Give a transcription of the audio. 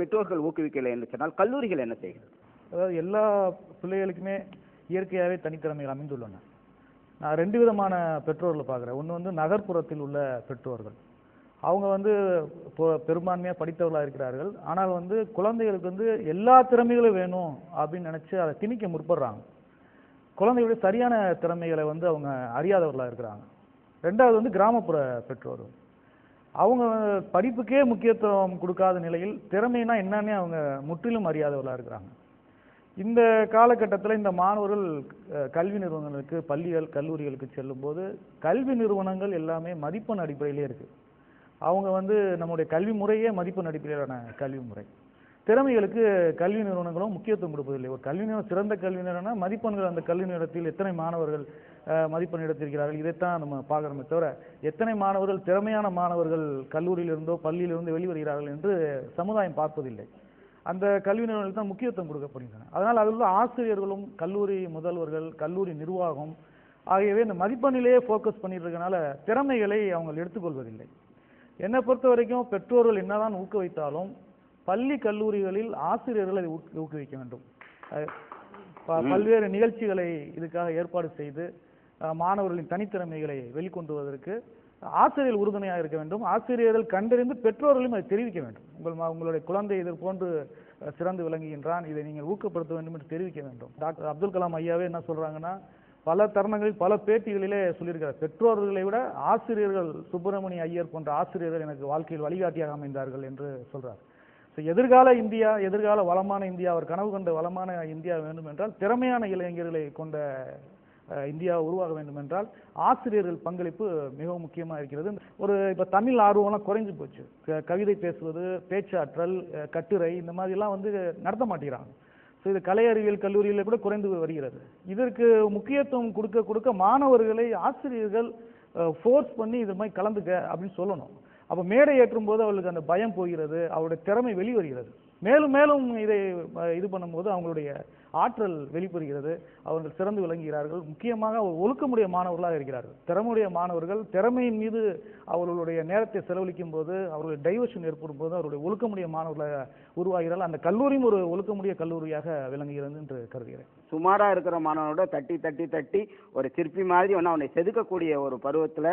பெற்றோர்கள் ஊக்குவிக்கலை என்று சொன்னால் கல்லூரிகள் என்ன செய்கிறது? அதாவது எல்லா பிள்ளைகளுக்குமே இயற்கையாகவே தனித்திறமைகள் அமைந்துள்ளன. நான் 2 விதமான பெற்றோர்களை பார்க்குறேன். ஒன்று வந்து நகர்ப்புறத்தில் உள்ள பெற்றோர்கள். அவங்க வந்து பெரும்பான்மையாக படித்தவர்களாக இருக்கிறார்கள். ஆனால் வந்து குழந்தைகளுக்கு வந்து எல்லா திறமைகளும் வேணும் அப்படின்னு நினச்சி அதை திணிக்க முற்படுறாங்க. குழந்தைகளுடைய சரியான திறமைகளை வந்து அவங்க அறியாதவர்களாக இருக்கிறாங்க. 2வது வந்து கிராமப்புற பெற்றோர்கள். அவங்க படிப்புக்கே முக்கியத்துவம் கொடுக்காத நிலையில் திறமைனா என்னன்னே அவங்க முற்றிலும் அறியாதவர்களாக இருக்கிறாங்க. இந்த காலகட்டத்தில் இந்த மாணவர்கள் கல்வி நிறுவனங்களுக்கு, பள்ளிகள், கல்லூரிகளுக்கு செல்லும்போது கல்வி நிறுவனங்கள் எல்லாமே மதிப்பெண் அடிப்படையிலே இருக்குது. அவங்க வந்து நம்முடைய கல்வி முறையே மதிப்பெண் அடிப்படையிலான கல்வி முறை. திறமைகளுக்கு கல்வி நிறுவனங்களும் முக்கியத்துவம் கொடுப்பதில்லை. ஒரு கல்வி நிறுவனம் சிறந்த கல்வி நிறுவனம் மதிப்பெண்கள் அந்த கல்வி நிறுவனத்தில் எத்தனை மாணவர்கள் மதிப்பெண் எடுத்திருக்கிறார்கள் இதைத்தான் நம்ம பார்க்குறோமே தவிர எத்தனை மாணவர்கள் திறமையான மாணவர்கள் கல்லூரியிலிருந்தோ பள்ளியிலிருந்து வெளிவருகிறார்கள் என்று சமுதாயம் பார்ப்பதில்லை. அந்த கல்வி நிறுவனங்களுக்கு தான் முக்கியத்துவம் கொடுக்கப்படுகின்றன. அதனால் அதில் உள்ள ஆசிரியர்களும் கல்லூரி முதல்வர்கள், கல்லூரி நிர்வாகம் ஆகியவை இந்த மதிப்பெண்ணிலேயே ஃபோக்கஸ் பண்ணிட்டு இருக்கனால திறமைகளை அவங்க எடுத்துக்கொள்வதில்லை. என்னை பொறுத்த வரைக்கும் பெற்றோர்கள் என்னதான் ஊக்குவித்தாலும் பள்ளி கல்லூரிகளில் ஆசிரியர்கள் அதை ஊக்குவிக்க வேண்டும். பல்வேறு நிகழ்ச்சிகளை இதுக்காக ஏற்பாடு செய்து மாணவர்களின் தனித்திறமைகளை வெளிக்கொண்டு வருவதற்கு ஆசிரியர்கள் உறுதுணையாக இருக்க வேண்டும். ஆசிரியர்கள் கண்டறிந்து பெற்றோர்களும் அதை தெரிவிக்க வேண்டும். உங்களுடைய குழந்தை இது போன்று சிறந்து விளங்குகின்றான், இதை நீங்கள் ஊக்கப்படுத்த வேண்டும் என்று தெரிவிக்க வேண்டும். டாக்டர் அப்துல் கலாம் ஐயாவே என்ன சொல்றாங்கன்னா, பல தருணங்களில் பல பேட்டிகளிலே சொல்லியிருக்கிறார், பெற்றோர்களை விட ஆசிரியர்கள், சுப்பிரமணிய ஐயர் போன்ற ஆசிரியர்கள் எனக்கு வாழ்க்கையில் வழிகாட்டியாக அமைந்தார்கள் என்று சொல்றார். எதிர்கால இந்தியா, எதிர்கால வளமான இந்தியா, அவர் கனவு கண்ட வளமான இந்தியா வேண்டும் என்றால் திறமையான இளைஞர்களை கொண்ட இந்தியா உருவாக வேண்டும் என்றால் ஆசிரியர்கள் பங்களிப்பு மிகவும் முக்கியமாக இருக்கிறது. இப்போ தமிழ் ஆர்வம்லாம் குறைஞ்சு போச்சு. கவிதை பேசுவது, பேச்சாற்றல், கட்டுரை இந்த மாதிரிலாம் வந்து நடத்த மாட்டேங்கிறாங்க. ஸோ இது கலை அறிவியல் கல்லூரியில் கூட குறைந்து வருகிறது. இதற்கு முக்கியத்துவம் கொடுக்க கொடுக்க மாணவர்களை ஆசிரியர்கள் ஃபோர்ஸ் பண்ணி இது மாதிரி கலந்துக்க அப்படின்னு சொல்லணும். அப்போ மேடை ஏற்றும் போது அவர்களுக்கு அந்த பயம் போகிறது, அவருடைய திறமை வெளிவருகிறது. மேலும் மேலும் இதை இது பண்ணும்போது அவங்களுடைய ஆற்றல் வெளிப்படுகிறது, அவர்கள் சிறந்து விளங்குகிறார்கள். முக்கியமாக ஒழுக்கமுடைய மாணவர்களாக இருக்கிறார்கள். திறமையுடைய மாணவர்கள் திறமையின் மீது அவர்களுடைய நேரத்தை செலவழிக்கும் போது, அவர்களுடைய டைவர்ஷன் ஏற்படும் போது அவருடைய ஒழுக்கமுடைய மாணவர்களாக உருவாகிறார்கள். அந்த கல்லூரியும் ஒரு ஒழுக்கமுடைய கல்லூரியாக விளங்குகிறது என்று கருதுகிறேன். சுமாரா இருக்கிற மாணவனோட தட்டி தட்டி தட்டி ஒரு சிற்பி மாதிரி அவனை செதுக்கக்கூடிய ஒரு பருவத்தில்